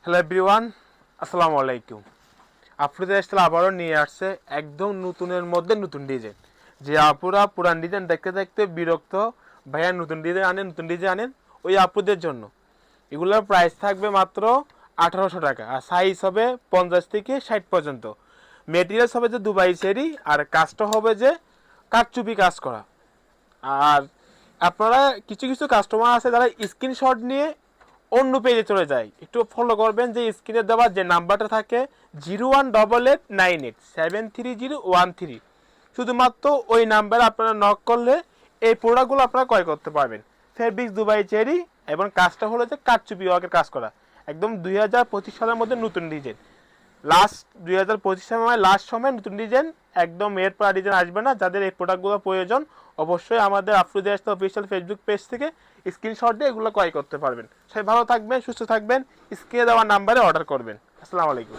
Hello everyone, আসসালামু আলাইকুম। আপনাদের আসলে আবারও নিয়ে আসছে একদম নতুনের মধ্যে নতুন ডিজাইন। যে আপুরা পুরান ডিজাইন দেখতে দেখতে বিরক্ত, ভাইয়া নতুন ডিজাইন আনেন, ওই আপুদের জন্য এগুলোর প্রাইস থাকবে মাত্র 1800 টাকা। আর সাইজ হবে 50 থেকে 60 পর্যন্ত। মেটেরিয়ালস হবে যে দুবাই সেরি, আর কাজটা হবে যে কারচুপি কাজ করা। আর আপনারা কিছু কিছু কাস্টমার আছে যারা স্ক্রিনশট নিয়ে অন্য পেজে চলে যায়, একটু ফলো করবেন যে স্ক্রিনে দেওয়া যে নাম্বারটা থাকে 0188987313, শুধুমাত্র ওই নাম্বারে আপনারা নক করলে এই প্রোডাক্টগুলো আপনারা ক্রয় করতে পারবেন। ফেব্রিক্স দুবাই চেরি, এবং কাজটা হলো যে কারচুপি ওয়ার্কের কাজ করা, একদম 2025 সালের মধ্যে নতুন ডিজাইন। লাস্ট 2025 সময় লাস্ট সময় নতুন ডিজাইন, একদম এরপর ডিজাইন আসবে না। যাদের এই প্রোডাক্টগুলো প্রয়োজন অবশ্যই আমাদের আফরোজা আসতে অফিসিয়াল ফেসবুক পেজ থেকে স্ক্রিনশট দিয়ে এগুলো ক্রয় করতে পারবেন। সবাই ভালো থাকবেন, সুস্থ থাকবেন, স্ক্রিনে দেওয়া নাম্বারে অর্ডার করবেন। আসসালামু আলাইকুম।